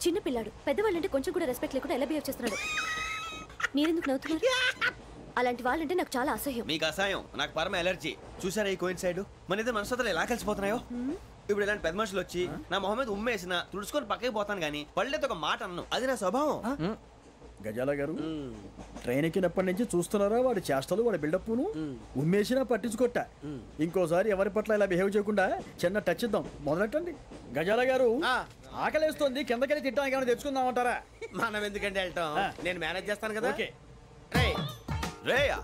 చిన్న పిల్లాడు పెద్దవాళ్ళంటే కొంచెం కూడా రెస్పెక్ట్ లేకుండా ఎలా బిహేవ్ చేస్తున్నాడు. మీరెందుకు నవ్వుతున్నారు? అలాంటి వాళ్ళంటే నాకు చాలా అసహ్యం. మీకు అసహ్యం, నాకు పరమ ఎలర్జీ. చూసారా ఈ కోయిన్సైడ్? మన ఇద్దరు మనసులు ఎలా కలిసిపోతున్నాయో. ఇప్పుడు ఇలాంటి పెద్ద మనుషులు వచ్చి నా మొహం మీద ఉమ్మేసిన తుడుచుకొని పక్కకి పోతాను కానీ పళ్ళేతో ఒక మాట అన్ను. అది నా స్వభావం. గజాల గారు ట్రైన్ ఎక్కినప్పటి నుంచి చూస్తున్నారా వాడి చేష్టలు, వాడి బిల్డప్ను? ఉమ్మేసినా పట్టించుకోట. ఇంకోసారి ఎవరి పట్ల ఇలా బిహేవ్ చేయకుండా చిన్న టచ్ ఇద్దాం. మొదలెట్టండి. గజాల గారు ఆకలేస్తుంది, కిందకెళ్ళి తిట్టడానికి ఏమైనా తెచ్చుకుందామంటారా? మనం ఎందుకంటే వెళ్తాం, నేను మేనేజ్ చేస్తాను కదా. రేయా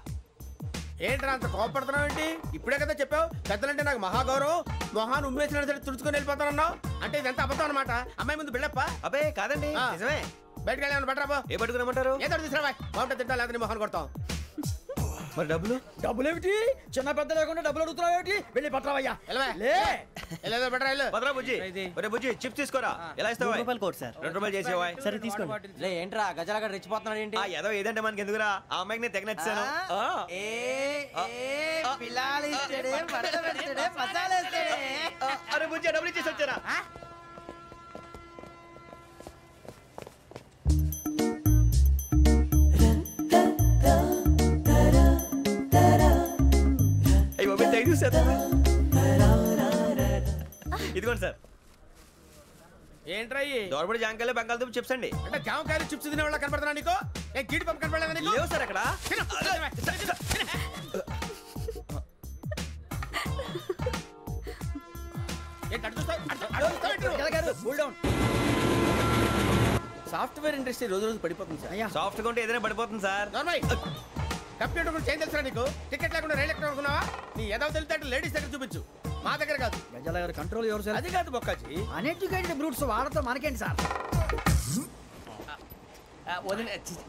ఏంట్రా అంత కోపడుతున్నావు ఏంటి? ఇప్పుడే కదా చెప్పావు పెద్దలంటే నాకు మహాగౌరవం, మొహాన్ని ఉమ్మేసిన సరే తుడుచుకొని వెళ్ళిపోతానన్నావు. అంటే ఇదంతా అబద్ధం అనమాట. అమ్మాయి ముందు బిల్డప్ప? అబ్బే కాదండి, నిజమే. బయటకు వెళ్ళామని బట్రాబో. ఏ పట్టుకురమ్మంటారు? ఏదో తీసుకురా బాగుంటుంది, తింటా లేదా మొహాన్ని కొడతాం. మరి డబ్బులు? డబ్బులు ఏమిటి? చిన్న పెద్ద లేకుండా డబ్బులు అడుగుతున్నావు ఏమిటి? వెళ్ళి పట్టరావయ్యా. బుజ్జి చిప్స్ తీసుకోరా. ఎలా ఇస్తావా? Court sir. 2 రూపాయలు చేసేవా? సరే తీసుకోండి. ఏంట్రా గజాలగడ రెచ్చిపోతున్నాడు ఏంటి? ఏదో ఏదంటే మనకి ఎందుకురా, ఆ అమ్మాయికి నేను తెగ నచ్చాను. అరే బుజ్జి డబ్బులు ఇచ్చేసి వచ్చారా? ఇదిగోండి సార్. ఏంట్రా దోరబడి జాంకాయలు బంగాళదుంప చిప్స్ అండి. అంటే జామకాయలు చిప్స్ తినే వాళ్ళ కనపడుతున్నా నీకు? గీడి పంప కనపడలేదా నీకు? లేవు సార్ అక్కడ. సాఫ్ట్వేర్ ఇండస్ట్రీ రోజు రోజు పడిపోతుంది సార్. సాఫ్ట్ గా ఉంటే ఏదైనా పడిపోతుంది సార్. కంప్యూటర్ గురించి ఏం తెలుసా నీకు? టికెట్ లేకుండా రైలు ఎక్కడ అనుకున్నావా? నీ ఏదో తెలితే లేడీస్ దగ్గర చూపించు, మా దగ్గర కాదు. గజాల గారు కంట్రోల్ ఎవరు సార్? అది కాదు బొక్కాజీ, అన్ఎడ్యుకేటెడ్ బ్రూట్స్ వాళ్ళతో మనకేంటి సార్?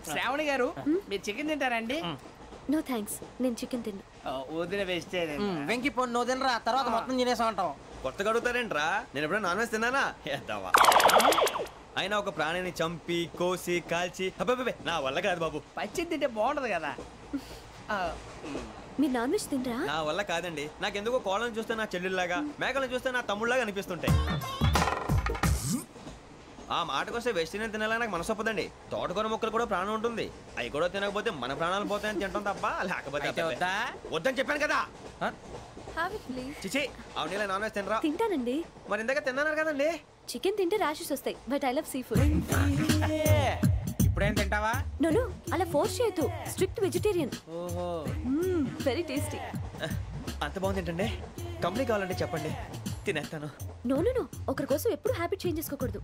శ్రావణి గారు మీరు చికెన్ తింటారండి? నో థ్యాంక్స్, నేను చికెన్ తిన్నా. వదిన వేస్తే వెంకి పొన్ను నువ్వు తినరా, తర్వాత మొత్తం తినేసా ఉంటాం. కొత్తగా అడుగుతారేంట్రా? నేను ఎప్పుడైనా నాన్ వెజ్ తిన్నానా? ఎద్దావా. అయినా ఒక ప్రాణిని చంపి కోసి కాల్చి నా వల్ల కాదు బాబు. పచ్చి తింటే బాగుంటది కదా. మీరు నాన్ వెజ్ తినరా? నా వల్ల కాదండి. నాకెందుకో కోళ్ళని చూస్తే నా చెల్లెళ్ళలాగా, మేకలను చూస్తే నా తమ్ముళ్ళలాగా అనిపిస్తుంటాయి. ఆ మాటకొస్తే వెస్టిరియన్ తినాలని నాకు మనసు ఒప్పదండి. తోటకూర మొక్కలు కూడా ప్రాణం ఉంటుంది. అవి కూడా తినకపోతే మన ప్రాణాలు పోతాయని తింటాం తప్ప లేకపోతే వద్దని చెప్పాను కదా. చిచి అవునీ నాన్ వెజ్ తినరా? తింటానండి. మరి ఇందాక తిన్నాను కదండి. చికెన్ తింటే ర్యాషెస్ వస్తాయి, but I love sea food. ఇప్పుడేం తింటావా? నో అలా ఫోర్స్ చేయొద్దు. Strict vegetarian. ఓహో, వెరీ టేస్టీ. అంత బాగుంది ఏంటండి? కంప్లీట్ కావాలంటే చెప్పండి, తినేస్తాను. నో ఒకరి కోసం ఎప్పుడు హ్యాబిట్ చేంజ్ చేసుకోకూడదు.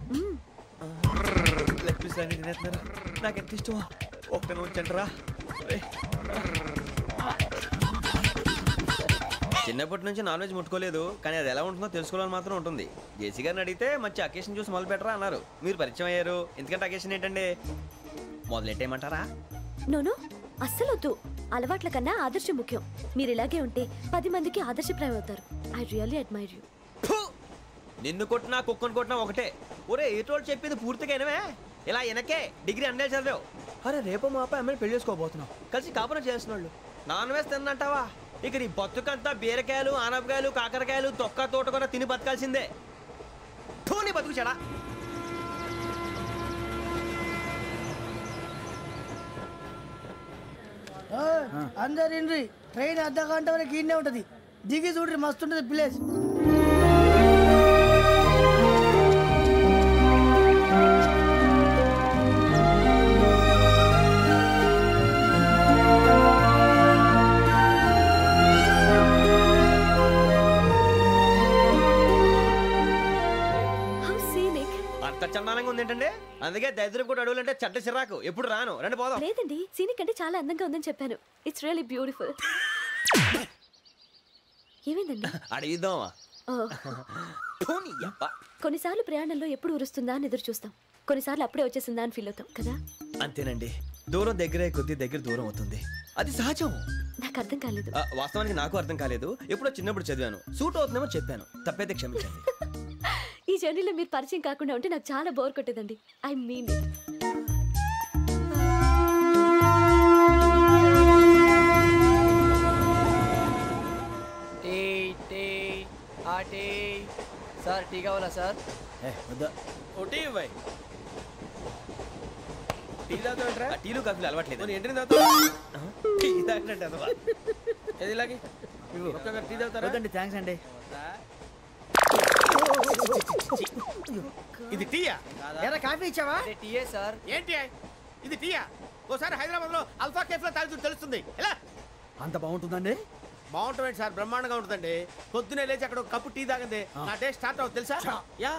లెగ్ పీస్ అన్ని తినేస్తున్నారు, నాకు ఎంత ఇష్టం. ఒకటే ఉంచండి రా. చిన్నప్పటి నుంచి నాన్ వెజ్ ముట్టుకోలేదు, కానీ అది ఎలా ఉంటుందో తెలుసుకోవాలని మాత్రం ఉంటుంది. జేసీ గారిని అడిగితే మంచి అకేషన్ చూసి మొదలు పెట్టరా అన్నారు. మీరు పరిచయం అయ్యారు, ఎందుకంటే అకేషన్ ఏంటండి? మొదలెట్టేయమంటారా? నో అస్సలు వద్దు. అలవాట్ల కన్నా ఆదర్శం ముఖ్యం. మీరు ఇలాగే ఉంటే 10 మందికి ఆదర్శప్రాయం అవుతారు. I really admire you. నిన్ను కొట్టినా కుక్కను కొట్టినా ఒకటే. ఒరే ఏటోళ్ళు చెప్పింది పూర్తిగా వినవే. ఇలా వెనకే డిగ్రీ అన్నే చదివావు. అరే రేపు మా అబ్బాయి అమ్మని పెళ్లి చేసుకోబోతున్నావు, కలిసి కాపురం చేసిన వాళ్ళు. నాన్ వెజ్ తిన్నంటావా? ఇక నీ బతుకంతా బీరకాయలు, ఆనపకాయలు, కాకరకాయలు, తొక్క తోట కూడా తిని బతకాల్సిందే. నీ బతుకు చెడా. అందరు ఇండ్రి, ట్రైన్ అర్ధగంట వరకు ఇన్నే ఉంటది. దిగి చూడ్రి, మస్తు ఉంటది ప్లేస్. చందానంగా ఉంది ఏంటండి? అందుకే దరిద్రం కూడా అడవులంటే చెడ్డ చిరాకు. ఎప్పుడు రాను, రండి పోదాం. లేదండి, సీనిక్ అంటే చాలా అందంగా ఉందని చెప్పాను. It's really beautiful. ఏమైందండి? అడిగిద్దామా? కొన్నిసార్లు ప్రయాణంలో ఎప్పుడు ఉరుస్తుందా అని ఎదురు చూస్తాం, కొన్నిసార్లు అప్పుడే వచ్చేసిందా అని ఫీల్ అవుతాం కదా. అంతేనండి, దూరం దగ్గరే కొద్ది దగ్గర దూరం అవుతుంది, అది సహజం. నాకు అర్థం కాలేదు. వాస్తవానికి నాకు అర్థం కాలేదు. ఎప్పుడో చిన్నప్పుడు చదివాను, సూట్ అవుతుందేమో చెప్పాను, తప్పైతే క్షమించండి. ఈ జర్నీలో మీరు పరిచయం కాకుండా ఉంటే నాకు చాలా బోర్ కొట్టేదండి. I mean it. టీ ఆ టీ సార్ టీ కావాలా సార్? వద్దా ఒకటి ఇవ్వాయి టీ తాగుతాంట్రా టీలు కాఫీలు అలవాట్లేదు ఏంటి తాగుతావు టీ తాగినట్టు అదవా. ఏది ఇలాగే ఒక్కొక్క టీ తాగుతారా వద్దండి థ్యాంక్స్ అండి. ఇది టీయా ఎరా కాఫీ ఇచ్చావా? అదే టీయే సార్. ఏంటి ఇది టీయా? ఓసారి హైదరాబాద్ లో అల్ఫా కేఫ్ లో తాగుతూ తెలుస్తుంది ఎలా అంత బాగుంటుందండి? బాగుంటుంది సార్, బ్రహ్మాండంగా ఉంటుందండి. పొద్దునే లేచి అక్కడ ఒక కప్పు టీ తాగింది నా డే స్టార్ట్ అవుతుంది తెలుసా? యా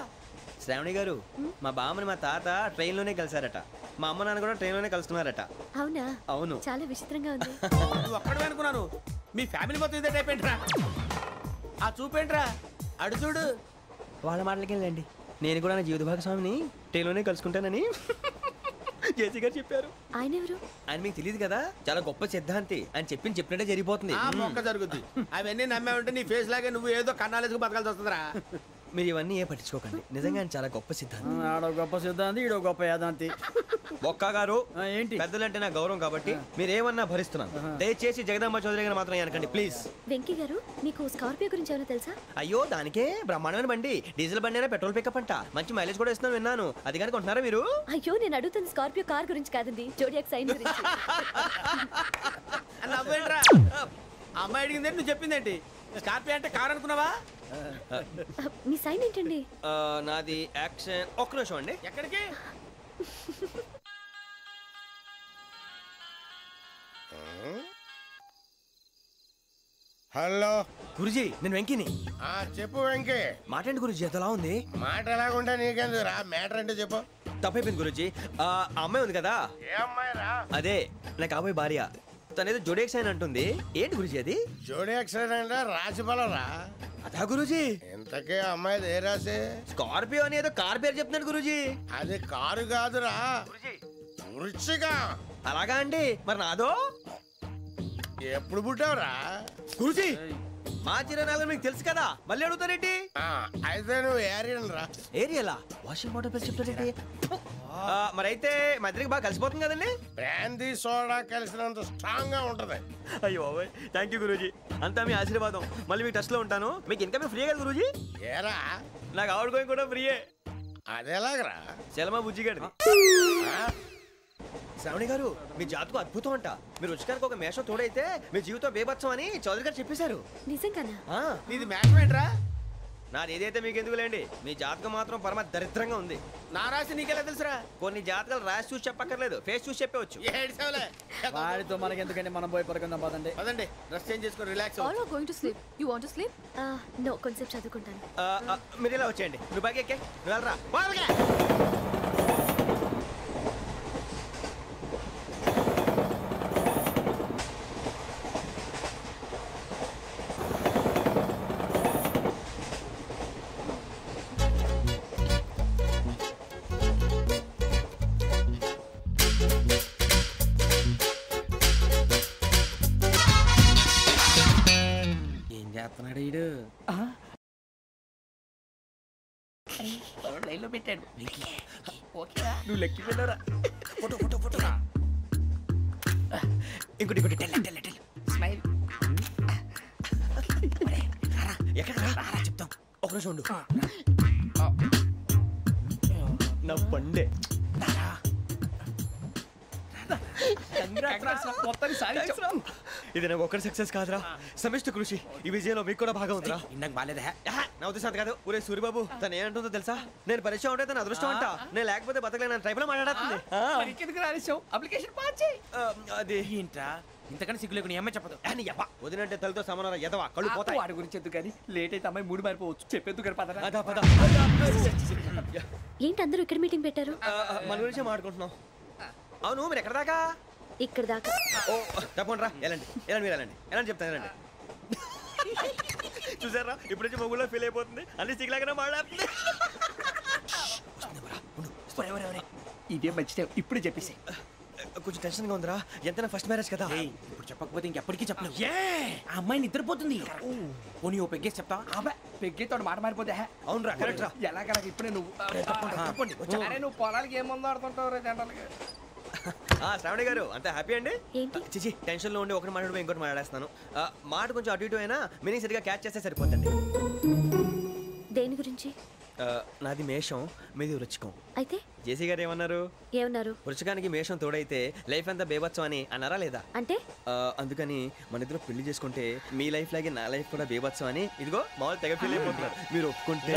శ్రావణి గారు, మా బామ్మని మా తాత ట్రైన్ లోనే కలిసారట. మా అమ్మ నాన్న కూడా ట్రైన్ లోనే కలుస్తున్నారట. అవునా? అవును. చాలా విచిత్రంగా ఉంది. నువ్వు ఒక్కడే అనుకున్నాను, మీ ఫ్యామిలీ మొత్తం ఇదే టైప్ ఏంట్రా? ఆ చూపేంట్రా అడు చూడు. వాళ్ళ మాటలకి వెళ్ళండి. నేను కూడా నా జీవిత భాగస్వామిని ట్రైన్ లోనే కలుసుకుంటానని జేసీ గారు చెప్పారు. ఆయన ఎవరు? ఆయన మీకు తెలియదు కదా, చాలా గొప్ప సిద్ధాంతి. ఆయన చెప్పినట్టే జరిగిపోతుంది. ఆ మొక్క జరుగుద్ది. అవన్నీ నమ్మావంటే నీ ఫేస్ లాగే నువ్వు ఏదో కన్నాలేసుకు బతకాల్సి వస్తుందిరా. మీరు ఇవన్నీ ఏ పట్టించుకోకండి. నిజంగా ఆయన చాలా గొప్ప సిద్ధాంతి. ఆడో గొప్ప సిద్ధాంతి, ఈడో గొప్ప యాదాంతి. ఒక్క గారు, ఏంటి? పెద్దలంటే నా గౌరవం కాబట్టి మీరు ఏమన్నా భరిస్తున్నాను. దయచేసి జగదాంబ చౌదరి గారు మాత్రం అనకండి ప్లీజ్. వెంకీ గారు, మీకు స్కార్పియో గురించి ఏమైనా తెలుసా? అయ్యో, దానికే బ్రహ్మాండమైన బండి. డీజిల్ బండి అయినా పెట్రోల్ పికప్ అంట. మంచి మైలేజ్ కూడా ఇస్తున్నాను విన్నాను. అది కనుక ఉంటున్నారా మీరు? అయ్యో, నేను అడుగుతుంది స్కార్పియో కార్ గురించి కాదండి, జోడియాక్ సైన్ గురించి. నవ్వేంట్రా? అమ్మాయి అడిగింది నువ్వు చెప్పిందేంటి? స్కార్పియో అంటే కారు అనుకున్నావా? మీ సైన్ ఏంటండి? నాది యాక్షన్. ఒక్క నిమిషం అండి. ఎక్కడికి? హలో గురుజీ, నేను వెంకిని. చెప్పు వెంకీ. మాటండి గురుజీ, ఎంతలా ఉంది? మాట ఎలాగుంటా నీకెందుకు రా, మ్యాటర్ అంటే చెప్పు. తప్పైపోయింది గురుజీ. ఆ అమ్మాయి ఉంది కదా, ఏ అమ్మాయి రా? అదే నా కాబోయే భార్య. తనేదో జోడేక్స్ అని అంటుంది. ఏంటి గురుజీ అది? జోడి యాక్సిడెంట్ రాసి బలరా? అదా గురుజీ. ఇంతకే అమ్మాయిది ఏ రాసి? స్కార్పియో అని ఏదో కార్ పేరు చెప్తున్నాడు గురుజీ. అది కారు కాదురా, వృచ్చిక. అలాగా అండి, మరి నాదో? ఎప్పుడు పుట్టావురా? గురుజీ, మా చిరనాలు మీకు తెలుసు కదా, మళ్ళీ అడుగుతారేంటి? అయితే నువ్వు ఏరియన్ రా. ఏరియలా? వాషింగ్ వాటర్ పేరు చెప్తారేంటి? మరైతే మా ఇద్దరికి బాగా కలిసిపోతుంది కదండి. బ్రాందీ సోడా కలిసినంత స్ట్రాంగ్ గా ఉంటది. అయ్యో థ్యాంక్ యూ గురూజీ, అంతా మీ ఆశీర్వాదం. మళ్ళీ మీకు టచ్ లో ఉంటాను. మీకు ఇంకా ఫ్రీ కదా గురూజీ? ఏరా? నాకు ఆవిడ గోయింగ్ కూడా ఫ్రీయే. అదేలాగరా? చలమా బుజ్జి గారిది. శ్రావణి గారు, మీ జాతకు అద్భుతం అంట. మీరు రుచికారికి ఒక మేషం తోడైతే మీ జీవితం బేబత్సం అని చౌదరి గారు చెప్పేశారు. నిజంగానా? నీది మ్యాచ్ ఏంట్రా? నాది ఏదైతే మీకు ఎందుకులేండి, మీ జాతకం మాత్రం పరమ దరిద్రంగా ఉంది. నా రాసి నీకెలా తెలుసురా? కొన్ని జాతకాలు రాసి చూసి చెప్పక్కర్లేదు, ఫేస్ చూసి చెప్పవచ్చు. ఏడ్చావులే. వాడితో మనకి ఎందుకండి, మనం పోయి పడుకుందాం పదండి. పదండి, డ్రెస్ చేంజ్ చేసుకొని relax. All are going to sleep. You want to sleep? No, కొంచెం చదువుకుంటాను. మీరు ఇలా వచ్చేయండి. నువ్వు బాగా ఎక్కే, నువ్వు వెళ్ళరా. ఏం చేస్తున్నాడు వీడు? లైన్లో పెట్టాడు. నువ్వు లెక్కి పెట్టారా? Photo photo photo. ఇంకోటి ఇంకోటి స్మైల్. ఎక్కడ రారా చెప్తాం. ఒక రోజు ఉండు. నా పండే. ఇది నాకు ఒక్కరి సక్సెస్ కాదురా, సమిష్టి కృషి. ఈ విజయంలో మీకు కూడా భాగం ఉందిరా. ఇందాక బాగాలేదా? నా ఉద్దేశం అంత కాదు. ఊరే సూరిబాబు, తను ఏమంటుందో తెలుసా? నేను పరిచయం ఉంటే తన అదృష్టం అంట. నేను లేకపోతే బతకలేను ట్రైబ్ లో మాట్లాడుతుంది. అప్లికేషన్ పాస్ చేయి. అది ఏంట్రా ఇంతకన్నా సిగ్గు లేకుండా ఏమై చెప్పదు. వదినంటే తలతో సమానం ఎదవా, కళ్ళు పోతాయి. వాడి గురించి ఎందుకు కానీ లేట్ అయితే అమ్మాయి మూడు మారిపోవచ్చు. చెప్పేందుకు గారు పద. అదా పద. ఏంటి అందరూ ఇక్కడ మీటింగ్ పెట్టారు? మన గురించే మాట్లాడుకుంటున్నాం. అవును, మీరు ఎక్కడ దాకా? ఇక్కడ దాకా. ఓ తప్పకుండా రా, వెళ్ళండి వెళ్ళండి, మీరు వెళ్ళండి వెళ్ళండి, చెప్తాను వెళ్ళండి. చూసారా, ఇప్పుడు నుంచి మొగుల్లో ఫీల్ అయిపోతుంది. అన్ని సిగ్లాగానే మాట్లాడుతుంది. ఇదే మంచి టైం, ఇప్పుడే చెప్పేసి. కొంచెం టెన్షన్ గా ఉందిరా, ఎంతైనా ఫస్ట్ మ్యారేజ్ కదా. ఇప్పుడు చెప్పకపోతే ఇంకెప్పటికీ చెప్పలేవు. ఆ అమ్మాయి నిద్రపోతుంది. పోనీ ఓ పెగ్గేసి చెప్తా. పెగ్గేతో మాట మారిపోతే. అవునురా, కరెక్ట్ రా. ఎలాగలా ఇప్పుడే నువ్వు తప్పండి. అరే నువ్వు పొలాలకి ఏముందో ఆడుతుంటావు రే జనరల్గా. శ్రావణి గారు అంత హ్యాపీ అండి? ఏంటి? చిచి టెన్షన్ లో ఉండి ఒకటి మాట్లాడిపోయి ఇంకోటి మాట్లాడేస్తాను. మాట కొంచెం అటు ఇటు అయినా మీనింగ్ సరిగా క్యాచ్ చేస్తే సరిపోతుంది. దేని గురించి? నాది మేషం, మీది వృచ్చికం. అయితే జేసీ గారు ఏమన్నారు? వృచ్చికానికి మేషం తోడైతే లైఫ్ అంతా బేబత్సం అని అన్నారా లేదా? అంటే అందుకని మన ఇద్దరు పెళ్లి చేసుకుంటే మీ లైఫ్ లాగే నా లైఫ్ కూడా బేబత్సం అని ఇదిగో మామూలు తెగ ఫీల్ అయిపోతున్నారు. మీరు ఒప్పుకుంటే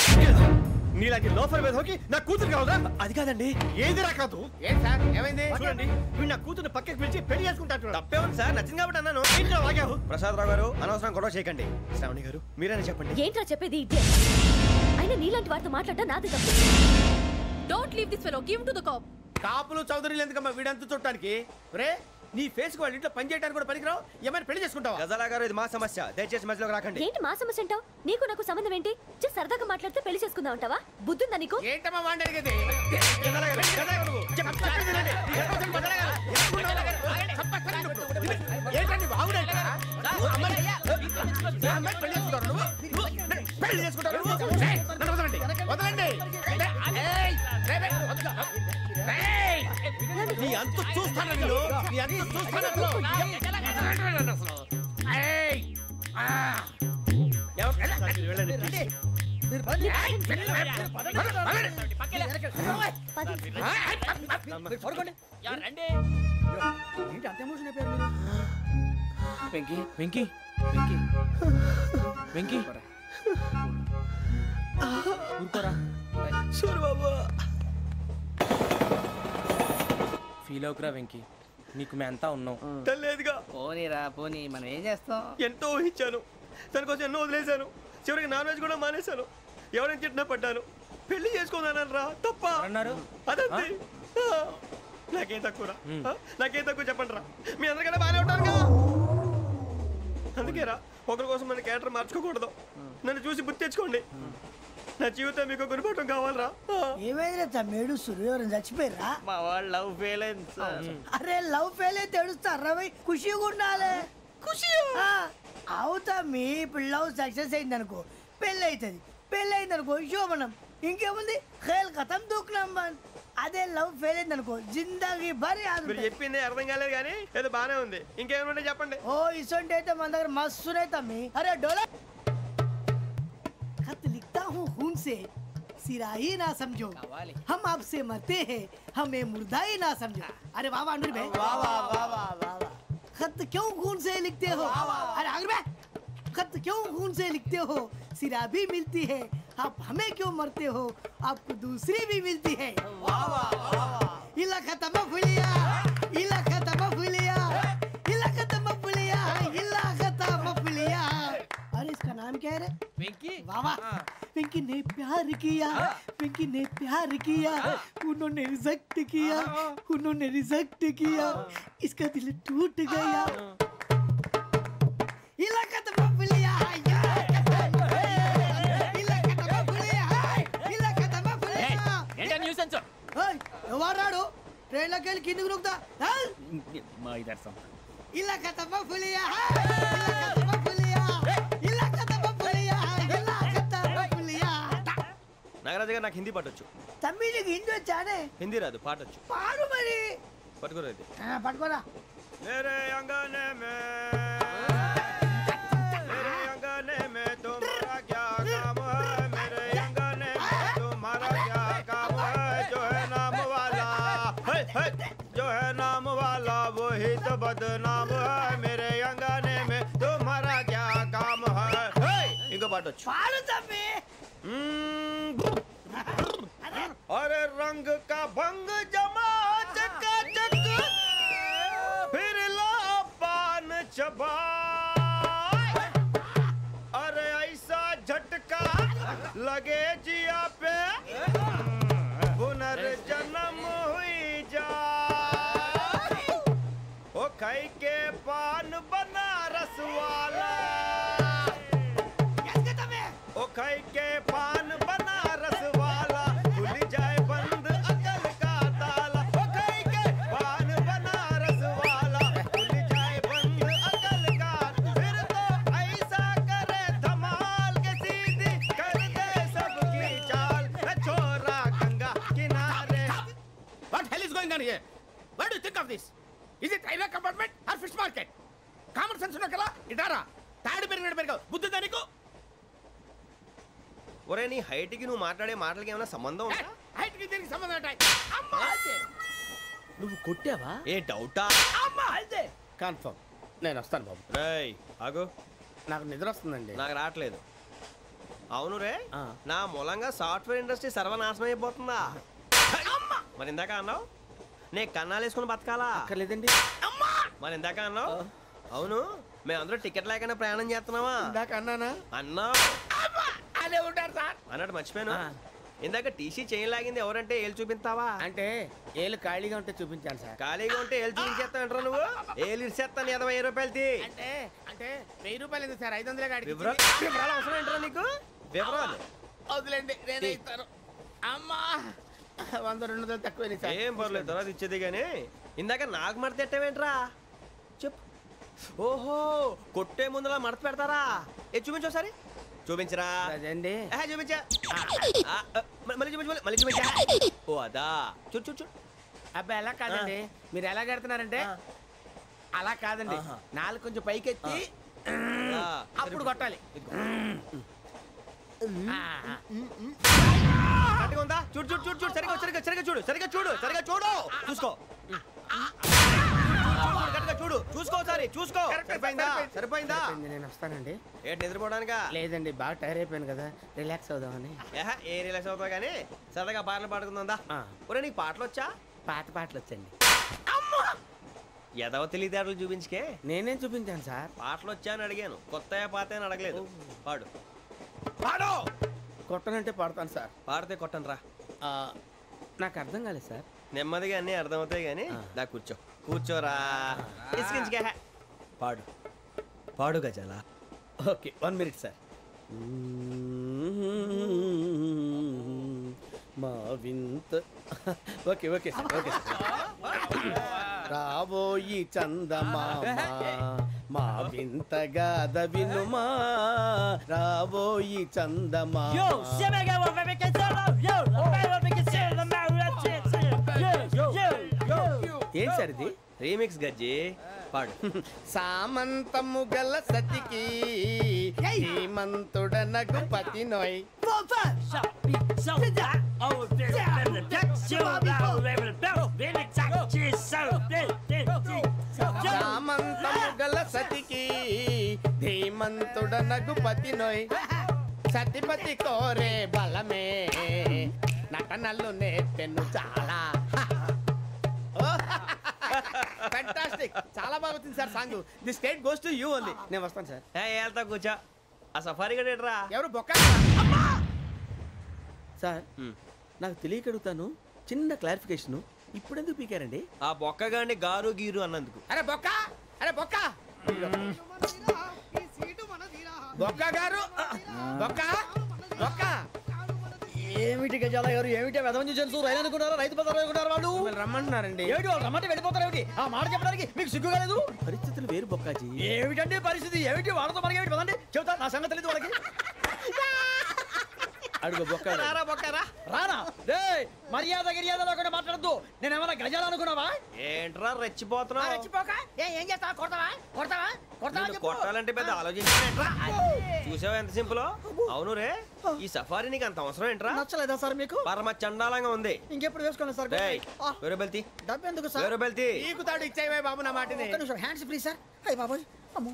నీలాంటి లోఫర్ మీద హోకి నా కూతురు కావదా? అది కాదండి. ఏది రాకాదు? ఏం సార్ ఏమైంది? చూడండి వీడు నా కూతురు పక్కకి పిలిచి పెళ్లి చేసుకుంటాడు. తప్పే ఉంది సార్, నచ్చింది కాబట్టి అన్నాను. ప్రసాద్ రావు గారు అనవసరం గొడవ చేయకండి. శ్రావణి గారు మీరైనా చెప్పండి. ఏంట్రా చెప్పేది? అయినా నీలాంటి వారితో మాట్లాడటం నాది తప్పు. Don't leave this fellow. Give him to the cop. కాపులు చౌదరులు ఎందుకమ్మా వీడంతా చుట్టానికి? రే నీ ఫేస్ కు వాళ్ళ ఇంట్లో పని చేయడానికి కూడా పనికిరావు. ఏమైనా పెళ్లి చేసుకుంటావా? గజాలా గారు ఇది మా సమస్య, దయచేసి మధ్యలోకి రాకండి. ఏంటి మా సమస్య అంటావు? నీకు నాకు సంబంధం ఏంటి? సరదాగా మాట్లాడితే పెళ్లి చేసుకుందాం అంటావా? బుద్ధుందా నీకు? ఏంటమ్మా వాడిని అడిగేది? ఏంటండి బాగుండేట పెళ్లి చేసుకుంటారు? వదలండి. నీ అంత చూస్తాను నేను, నీ అంత చూస్తాను. వెంకీ వెంకీ వెంకీ వెంకీ ఊరుకోరా. ఫీల్ అవుకురా వెంకీ, నీకు మేమంతా ఉన్నాం. తెలియదుగా. పోనీరా పోనీ, మనం ఏం చేస్తాం? ఎంతో ఊహించాను, దానికోసం ఎన్నో వదిలేశాను. చివరికి నాన్ వెజ్ కూడా మానేశాను. ఎవరైనా తిట్టినా పడ్డాను. పెళ్లి చేసుకున్నాను రా, తప్ప అన్నారు. అదంతే. నాకేం తక్కువరా? నాకేం తక్కువ చెప్పండి రా. మీ అందరికన్నా బాగానే ఉంటారుగా. అందుకేరా ఒకరి కోసం మన క్యారెక్టర్ మార్చుకోకూడదు. నన్ను చూసి గుర్తు తెచ్చుకోండి. నా జీవితం మీకు గురిపటం కావాలరా. ఏమైందిరా తమ్మేడు సూర్యవరం చచ్చిపోయిరా? మా వాళ్ళు లవ్ ఫెయిల్ అయింది సార్. అరే లవ్ ఫెయిల్ అయితే ఏడుస్తారా? ఖుషిగా ఉండాలి. ఖుషి అవుతా. మీ ఇప్పుడు లవ్ సక్సెస్ అయింది అనుకో పెళ్ళి అవుతుంది. పెళ్ళి అయింది అనుకో శోభనం. ఇంకేముంది ఖేల్ కథం దూకునాం బంద్. అదే లవ్ ఫెయిల్ అయింది అనుకో జిందాగీ భారీ. మీరు చెప్పింది అర్థం కాలేదు కానీ ఏదో బానే ఉంది. ఇంకేమైనా చెప్పండి. ఓ ఇసొంటి అయితే మన దగ్గర మస్తున్నాయి తమ్మి. అరే డోలా खत लिखता हूँ खून से सिरा ही ना समझो, हम आपसे मरते हैं हमें मुर्दा ही ना समझो. अरे वाह वाह अनुर भाई, वाह वाह वाह वाह वाह. खत क्यों खून से लिखते हो? अरे अनुर भाई, खत क्यों खून से लिखते हो? सिरा भी मिलती है, आप हमें क्यों मरते हो? आपको दूसरी भी मिलती है. वाह वाह वाह. इला खत्म फुलिया, इला खत्म फुलिया, इला खत्म फुलिया, इला खत्म फुलिया. अरे इसका नाम क्या है रे? వెంకీ. वाह वाह. पिंकी ने प्यार किया, पिंकी ने प्यार किया, उन्होंने रिजेक्ट किया, उन्होंने रिजेक्ट किया, इसका दिल टूट गया. इलाका तो बबलिया है, इलाका तो बबलिया है, इलाका तो बबलिया. ఏంటా న్యూసెన్స్? ओए ఎవరు రాడు? ట్రైన్ లోకి వెళ్ళి కిందికి నొక్కుతా. మా ఇదర్సం. इलाका तो बबलिया है, इलाका तो बबलिया, इलाका तो बबलिया, इलाका तो बबलिया. నాగరాజు గారు నాకు హిందీ పాటొచ్చు. తమ్మి నీకు హిందీ వచ్చానే? హిందీ రాదు, పాటొచ్చు. పాడు మరి. పట్టుకోరా ఇది. పట్టుకోరా. मेरे अंगने में तुम्हारा क्या काम है? मेरे अंगने में तुम्हारा क्या काम है? जो है नाम वाला जो है नाम वाला वही तो बदनाम है. मेरे अंगने में तुम्हारा क्या काम है? इंको पाटो पाड़ो तम्मी. अरे रंग का भंग जमा चकाचक फिर ला पान चबा. अरे ऐसा झटका लगे जिया पे पुनर्जन्म हुई जा. ओ खाई के पान बनारस वाला, ओ खाई के पान बनारस वाला खुल जाए बंद अकल का ताला. ओ खाई के पान बनारस वाला खुल जाए बंद अकल का. फिर तो ऐसा करे धमाल के सीधी कर दे सबकी चाल. छोरा गंगा किनारे. What hell is going on here? What do you think of this? ఒరే నీ హైట్ కి నువ్వు మాట్లాడే మాటలకి ఏమైనా సంబంధం ఉందా? హైట్ కి దీనికి సంబంధం ఉంటాయి. అమ్మా అదే. నువ్వు కొట్టావా? ఏ డౌటా? అమ్మా అదే. కన్ఫర్మ్. నేను వస్తాను బాబు. రేయ్ ఆగు. నాకు నిద్ర వస్తుందండి. నాకు రావట్లేదు. అవును రే, నా మూలంగా సాఫ్ట్వేర్ ఇండస్ట్రీ సర్వనాశనం అయిపోతుందా? మరి ఇందాక అన్నావు నే కన్నాలు వేసుకుని బతకాలా? అక్కర్లేదండి. మరి ఇందాక అన్నావు అవును మేమందరూ టికెట్ లేకుండా ప్రయాణం చేస్తున్నావా? ఇందాక అన్నానా? అన్నావు. అదే ఉంటారు సార్. అన్నట్టు మర్చిపోయాను. ఇందాక టీసీ చేయి లాగింది ఎవరంటే ఏళ్ళు చూపిస్తావా? అంటే ఏళ్ళు ఖాళీగా ఉంటే చూపించాను సార్. ఖాళీగా ఉంటే ఏళ్ళు చూపించేస్తానంటారా నువ్వు? ఏళ్ళు ఇచ్చేస్తాను 20 రూపాయలది. అంటే అంటే 1000 రూపాయలు ఎందుకు సార్? 500 కాడికి వివరాలు అవసరం ఏంటరా నీకు? వివరాలు వదిలేండి, నేనే ఇస్తాను. అమ్మా 100 200 తక్కువ సార్. ఏం పర్లేదు తర్వాత ఇచ్చేది కానీ ఇందాక నాకు మడత ఎట్టవేంట్రా చెప్పు. ఓహో కొట్టే ముందులా మడత పెడతారా? ఏ చూపించు ఒకసారి. చూపించరా? అదండి. చూపించా. మళ్ళీ చూపించు మళ్ళీ చూపించా. ఓ అదా చూడు చూడు చూడు. అబ్బాయి ఎలా కాదండి, మీరు ఎలా కడుతున్నారంటే అలా కాదండి. నాలుగు కొంచెం పైకెత్తి అప్పుడు కొట్టాలి. కరెక్ట్గా ఉందా? చూడు చూడు చూడు చూడు సరిగా సరిగా సరిగా చూడు సరిగా చూడు సరిగా చూడు చూసుకో. కరెక్ట్గా చూడు చూసుకో ఒకసారి చూసుకో. సరిపోయిందా? సరిపోయిందా? నేను వస్తానండి. ఏంటి నిద్రపోవడానికా? లేదండి, బాగా టైర్ అయిపోయాను కదా, రిలాక్స్ అవుదామని. ఏ రిలాక్స్ అవుతావు కానీ సరదాగా పాటలు పాడుకుందా? ఒరే నీకు పాటలు వచ్చా? పాత పాటలు వచ్చండి. ఎదవ తెలివితేటలు చూపించుకే. నేనేం చూపించాను సార్? పాటలు వచ్చా అని అడిగాను, కొత్త పాత అని అడగలేదు. పాడు పాడు. కొట్టనంటే పాడతాను సార్. పాడితే కొట్టను రా. నాకు అర్థం కాలేదు సార్. నెమ్మదిగా అన్నీ అర్థమవుతాయి కానీ దా కూర్చో. కూర్చోరా. పాడు పాడు గజాల. Okay 1 minute sir. మా వింత. Okay okay sir okay sir. రాబోయి చందమామ మా వింత గాథ వినుమా. రాబోయి చందమామ. ఏం సార్ ఇది? రీమిక్స్ గజ్జి. పాడు. సామంతము గల సతికి హేమంతుడనగు పతి నోయ్. సామంతము గల సతికి ధీమంతుడనగు పతి నోయ్. సతిపతి కోరే బలమే నటనలు నేర్పెను చాలా. ఫ్యాంటాస్టిక్, చాలా బాగా వచ్చింది sir song. The state goes to you only. నేను వస్తాను సార్. వెళ్తా కూర్చో. ఆ సఫారీ గడేట్రా? ఎవరు బొక్క సార్? నాకు తెలియక అడుగుతాను, చిన్న క్లారిఫికేషన్. ఇప్పుడు ఎందుకు పీకారండి? ఆ బొక్కగాండి గారు గీరు అన్నందుకు. అరే బొక్క, అరే బొక్క, బొక్క గారు, బొక్క బొక్క. ఏమిటి గజాల గారు? ఏమిటి వెదవం చూసాను? రైలు అనుకున్నారా? రైతు బజార్ అనుకున్నారు వాళ్ళు? రమ్మంటున్నారండి. ఏమిటి వాళ్ళు రమ్మంటే వెళ్ళిపోతారు? ఏమిటి ఆ మాట చెప్పడానికి మీకు సిగ్గుగా లేదు? పరిస్థితులు వేరు బొక్కాజీ. ఏమిటండి పరిస్థితి? ఏమిటి వాళ్ళతో మనకి ఏమిటి? పదండి చెబుతా, నా సంగతి తెలియదు వాళ్ళకి. అడుగు బొక్క. రారా బొక్కరా. రానా? రే మర్యాద గిర్యాద లేకుండా మాట్లాడద్దు. నేనేమన్నా గజాలు అనుకున్నావా? ఏంట్రా రెచ్చిపోతున్నావు? ఏం చేస్తా? కొడతావా? కొడతావా? నిన్ను కొట్టాలంటే పెద్ద ఆలోచించానేంట్రా? చూసావా ఎంత సింపుల్? అవును రే, ఈ సఫారీ నీకు అంత అవసరం ఏంట్రా? నచ్చలేదా సార్ మీకు? పరమ చండాలంగా ఉంది. ఇంకెప్పుడు వేసుకోండి సార్. వేరే బెల్తి. డబ్బు ఎందుకు సార్? వేరే బెల్తి. నీకు తాడు ఇచ్చేవే బాబు నా మాటని. Hands free sir. అయ్యి బాబోయ్. అమ్మో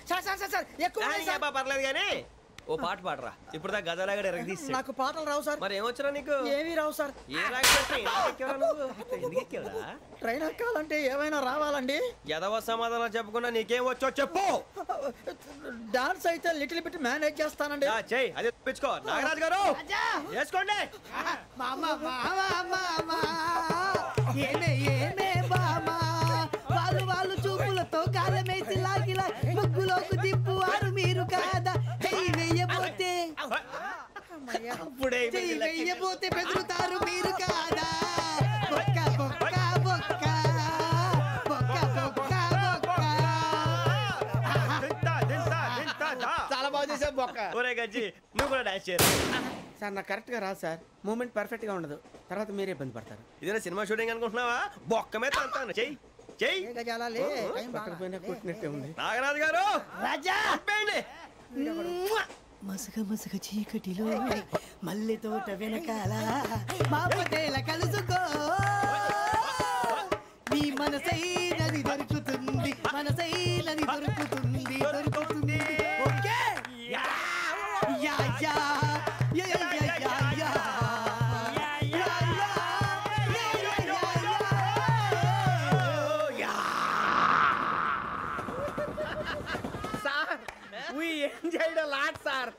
సార్ సార్ సార్ సార్ ఎక్కువ ఉన్నాయి సార్. పర్లేదు కానీ ఓ పాట పాడరా. ఇప్పుడు దా గదలాగడ ఎరగ తీసి. నాకు పాటలు రావు సార్. మరి ఏమొచ్చరా నీకు? ఏమీ రావు సార్. ఏ రాకెవరా? ట్రైన్ ఎక్కాలంటే ఏమైనా రావాలండి. ఎదవ సమాధానం చెప్పకుండా నీకేం వచ్చో చెప్పు. డాన్స్ అయితే లిటిల్ బిట్ మేనేజ్ చేస్తానండి. చెయ్యి, అదే తెప్పించుకో. నాగరాజు గారు వేసుకోండి. ఏమే ఏమే బామా వాళ్ళు వాళ్ళు చూపులతో కాలమేసి లాగిలా ముగ్గులోకి తిప్పువారు మీరు కాదా? చెయ్యి వెయ్యబోతే చెయ్యి వెయ్యబోతే బెదురుతారు మీరు కాదా? బొక్క బొక్క బొక్క బొక్క బొక్క బొక్క. చాలా బాగా చేసావు బొక్క. ఒరే గజ్జి నువ్వు కూడా డాన్స్ చేయరు సార్. నాకు కరెక్ట్ గా రాదు సార్. మూమెంట్ పర్ఫెక్ట్ గా ఉండదు, తర్వాత మీరే ఇబ్బంది పడతారు. ఇదేనా సినిమా షూటింగ్ అనుకుంటున్నావా? బొక్క మీద అంటాను. చెయ్యి చెయ్యి. పక్కన పోయినా కొట్టినట్టే ఉంది. నాగరాజు గారు రాజా చెప్పండి. మసక మసక చీకటిలో మల్లె తోట వెనకాల మా పటేల కలుసుకో నీ మనసైనది దొరుకుతుంది మనసైనది దొరుకుతుంది దొరుకుతుంది okay yeah yeah yeah yeah yeah yeah lot sir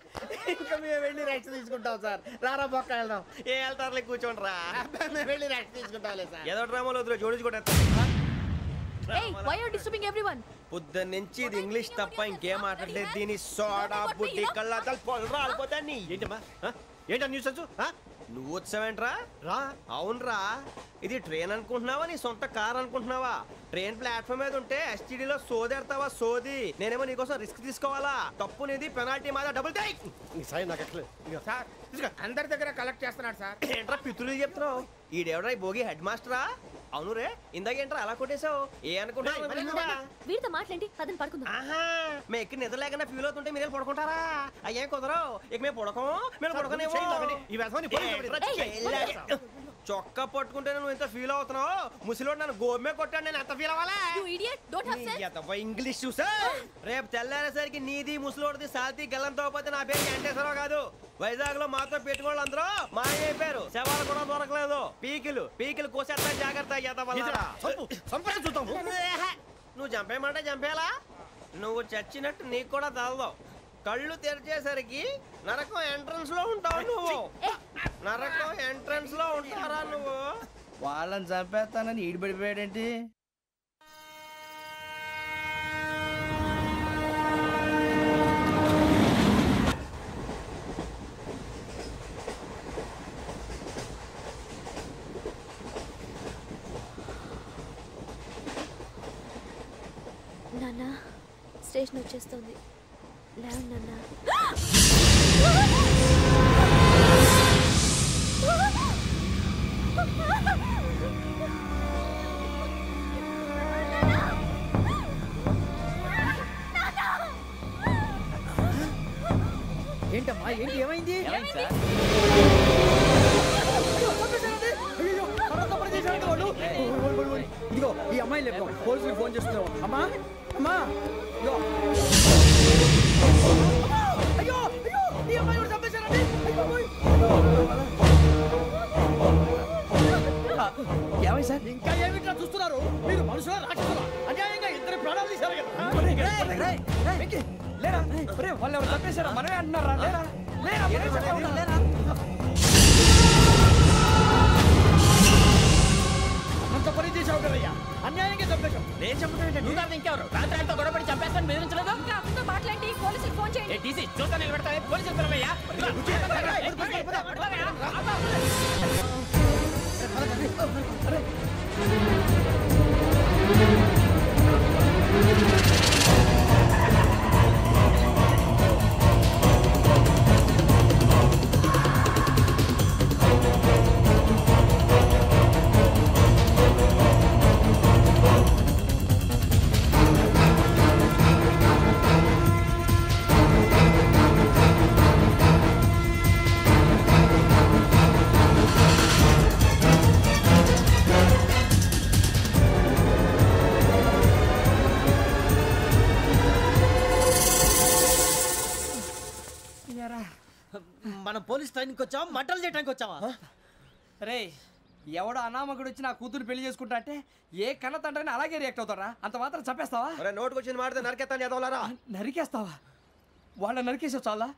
ఇంకా మేము వెళ్ళి రెస్ట్ తీసుకుంటాం సార్ రారా బొక్క వెళ్దాం ఏ వెళ్తారులే కూర్చోండి రా మేము వెళ్ళి రెస్ట్ తీసుకుంటాంలే సార్ ఏదో డ్రామాలో వద్దు జోడించుకుంటా Hey, why are you disturbing everyone? పొద్దున్న నుంచి ఇది ఇంగ్లీష్ తప్ప ఇంకేం మాట్లాడలేదు దీని సోడా బుద్ధి కళ్ళ పొలరా రాలిపోతాన్ని ఏంటమ్మా ఏంటా న్యూస్ వచ్చు నువ్వు వచ్చావేంట్రా రా అవునరా ఇది ట్రైన్ అనుకుంటున్నావా నీ సొంత కార్ అనుకుంటున్నావా ట్రైన్ ప్లాట్ఫామ్ మీద ఉంటే ఎస్టీడీలో సోదేడతావా సోది నేనేమో నీకోసం రిస్క్ తీసుకోవాలా తప్పు నీది పెనాల్టీ మాదా డబుల్ సార్ అందరి దగ్గర కలెక్ట్ చేస్తున్నాడు సార్ ఏంట్రా పితులు చెప్తున్నావు ఈడెవడ్రా ఈ భోగి హెడ్ మాస్టరా అవును రే ఇందాకేంట్రా అలా కొట్టేశావు ఏ అనుకుంటున్నా వీరితో మాట్లాడి అతను పడుకుందాం మేము ఎక్కడ నిద్ర లేకుండా ఫీల్ అవుతుంటే మీరు పడుకుంటారా అయ్యేం కుదరవు ఇక మేము పడకం మేము పడకనేమో చొక్కా పట్టుకుంటే నువ్వు ఎంత ఫీల్ అవుతున్నావు ముసలివాడు నన్ను గోమే కొట్టాడు నేను ఎంత ఫీల్ అవ్వాలా You idiot! Don't have sense! English చూసా రేపు తెల్లారేసరికి నీది ముసలోడిది సాల్తీ గల్లంతో పోతే నా పేరు వెంకటేశ్వరరావు కాదు వైజాగ్ లో మాతో పెట్టుకోళ్ళు అందరూ మాయైపోయారు శవాలు కూడా దొరకలేదు పీకిలు కోసేస్తా జాగ్రత్త నువ్వు చంపేయమంటే చంపేలా నువ్వు చచ్చినట్టు నీకు కూడా తగదు కళ్ళు తెరిచేసరికి నరకం ఎంట్రన్స్ లో ఉంటావు నువ్వు నరకం ఎంట్రన్స్ లో ఉంటారా నువ్వు వాళ్ళని చంపేస్తానని ఈడిపడిపోయాడేంటి నాన్న స్టేషన్ వచ్చేస్తుంది లేవు నాన్న ఏంటమ్మా ఏంటి ఏమైంది ఇదిగో ఈ అమ్మాయి లేదు పోలీసులకు ఫోన్ చేస్తున్నావు అమ్మా అమ్మా ఇదిగో అయ్యో అయ్యో ఈ అమ్మాయి కూడా చంపేశారండి ఏమై సార్ ఇంకా ఏమిట్లా చూస్తున్నారు మీరు మనుషుల రాక్షసులా అన్యాయంగా ఇద్దరు ప్రాణాలు తీశారు కదా లేరా వాళ్ళు ఎవరు చంపేశారా మనమే అంటున్నారా లేరా లేరా అంత పని చేసావు కదయ్యా అన్యాయంగా చంపేశావు నేను చెప్పడం నువ్వు కాదు ఇంకెవరు రాత్రి గొడవపడి చంపేస్తాను బెదిరించలేదు ఇంకా అతనితో మాట్లాడి పోలీసులకు ఫోన్ చేయండి టీసీ చూస్తా నిలబెడతా పోలీసులు పిలవయ్యా మనం పోలీస్ ట్రైనింగ్కి వచ్చావా మంటలు చేయడానికి వచ్చావా రే ఎవడో అనామకుడు వచ్చి నా కూతురు పెళ్లి చేసుకుంటా అంటే ఏ కన్న తండ్రిని అలాగే రియాక్ట్ అవుతారా అంత మాత్రం చంపేస్తావా నోటుకు వచ్చింది మాడితే నరికెత్తాను చదవాలరా నరికేస్తావా వాళ్ళ నరికేసావు చాలా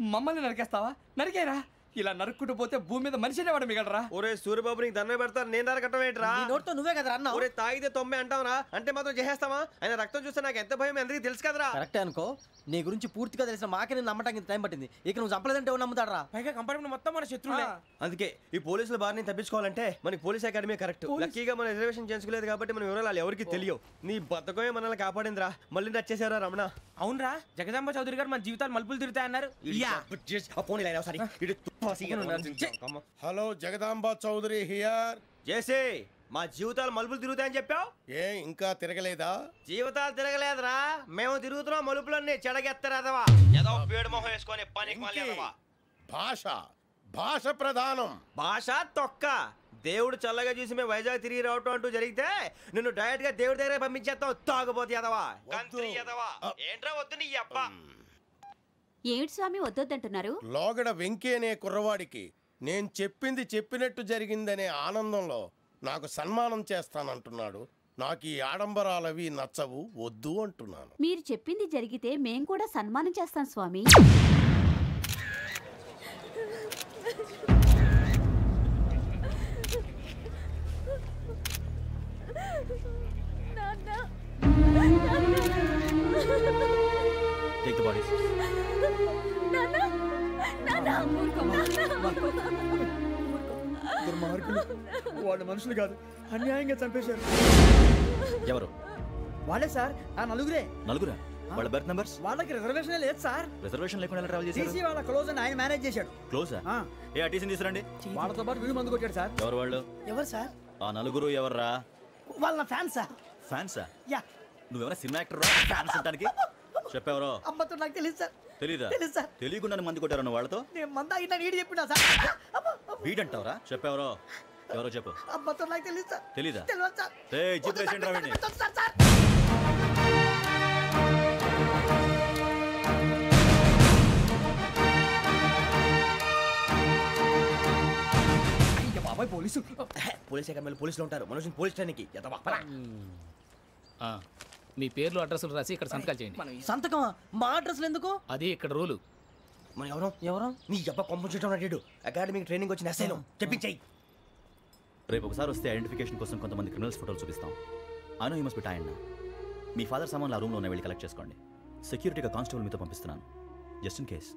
మమ్మల్ని నరికేస్తావా నరికేరా ఇలా నరుక్కుంటూ పోతే భూమి మీద మనిషినే వాడు మిగలరా ఒరే సూర్యబాబు నీకు దండం పెడతాను నేను నరకటం ఏంట్రా నీ నోటితో నువ్వే కదా అన్నావు ఒరే తాగితే తొమ్మే అంటావురా అంటే మాత్రం చేసేస్తావా ఆయన రక్తం చూస్తే నాకు ఎంత భయం అందరికీ తెలుసు కదరా కరెక్టే అనుకో నీ గురించి పూర్తిగా తెలిసిన మాకే నేను నమ్మటానికి ఇంత టైం పట్టింది ఇక నువ్వు చంపలేదంటే ఎవరు నమ్ముతాడరా పైగా కంపార్ట్మెంట్ మొత్తం మన శత్రువులే అందుకే ఈ పోలీసుల బారిని తప్పించుకోవాలంటే మనకి పోలీస్ అకాడమీ కరెక్ట్ లక్కీగా మన రిజర్వేషన్ చేసుకోలేదు కాబట్టి మన వివరాలు ఎవరికి తెలియవు నీ బతకమే మనల్ని కాపాడిందిరా మళ్ళీ నచ్చేసారా రమణ అవునరా జగదాంబ చౌదరి గారు మన జీవితాలు మలుపులు తిరుగుతాయన్నారు హలో జగదాంబ చౌదరి హియర్ జేసీ మా జీవితాలు మలుపులు తిరుగుతాయని చెప్పావు. ఏ ఇంకా తిరగలేదా? జీవితాలు తిరగలేదురా, మేము తిరుగుతున్నాం మలుపులన్నీ. చెడగెత్తరాదవా ఏదో పేడు మొహం వేసుకొని పనికి మాలేదవా. భాష భాష ప్రధానం. భాష తొక్క. దేవుడు చల్లగా చూసి మేము వైజాగ్ తిరిగి రావటం అంటూ జరిగితే నిన్ను డైరెక్ట్ గా దేవుడి దగ్గర పంపించేస్తావు. తాగుబోతు ఎదవా, కంత్రి ఎదవా. ఏంట్రా వద్దు నీ అబ్బా. ఏమిటి స్వామి వద్దొద్దంటున్నారు? లోగడ వెంకీ అనే కుర్రవాడికి నేను చెప్పింది చెప్పినట్టు జరిగిందనే ఆనందంలో నాకు సన్మానం చేస్తానంటున్నాడు. నాకు ఈ ఆడంబరాలవి నచ్చవు, వద్దు అంటున్నాను. మీరు చెప్పింది జరిగితే మేం కూడా సన్మానం చేస్తాం స్వామి. Take the bodies. దుర్మార్గులు, వాళ్ళు మనుషులు కాదు, అన్యాయంగా చంపేశారు. ఎవరు? వాళ్ళే సార్, ఆ నలుగురే. నలుగురా? వాళ్ళ బర్త్ నంబర్స్? వాళ్ళకి రిజర్వేషన్ లేదు సార్. రిజర్వేషన్ లేకుండా ఎలా ట్రావెల్ చేశారు? టీసీ వాళ్ళ క్లోజ్ అని ఆయన మేనేజ్ చేశాడు. క్లోజా? ఏ టీసీ తీసురండి. వాళ్ళతో పాటు వీడు మందు కొట్టాడు సార్. ఎవరు వాళ్ళు? ఎవరు సార్? ఆ నలుగురు ఎవర్రా? వాళ్ళ ఫ్యాన్స్ సార్. ఫ్యాన్సా? యా. నువ్వెవరా సినిమా యాక్టర్ ఫ్యాన్స్ అంటానికి? చెప్పెవరో? అమ్మతో నాకు తెలియదు సార్. తెలీదా? తెలుసు సార్. తెలియకుండా మంది కొట్టారు వాళ్ళతో? నేను మంద అయినా నీడి చెప్పినా సార్. వీడంటావరా? చెప్పెవరో? ఎవరో చెప్పు. అమ్మతో నాకు తెలియదు సార్. తెలీదా? తెలియదు సార్. జీప్ రేషన్ రా వీడిని. Sir sir. బాబాయ్ పోలీసు. పోలీస్ అకాడమీలో పోలీసులు ఉంటారు. మనుషులు పోలీస్ ట్రైనింగ్కి ఎదవా. మీ పేర్లు అడ్రస్లు రాసి ఇక్కడ సంతకాలు చేయండి. సంతకమా? మా అడ్రస్లు ఎందుకు? అది ఇక్కడ రూలు. మన ఎవరో నీ అబ్బా పంపించడం అడిగాడు. అకాడమిక్ ట్రైనింగ్ వచ్చిన అసైలం చెప్పించాయి. రేపు ఒకసారి వస్తే ఐడెంటిఫికేషన్ కోసం కొంతమంది క్రిమినల్స్ ఫోటోలు చూపిస్తాం. I know you must be tired now. Me father సామాన్లు ఆ రూమ్లో ఉన్న వెళ్ళి కలెక్ట్ చేసుకోండి. సెక్యూరిటీగా కానిస్టేబుల్ మీతో పంపిస్తున్నాను, జస్ట్ ఇన్ కేస్.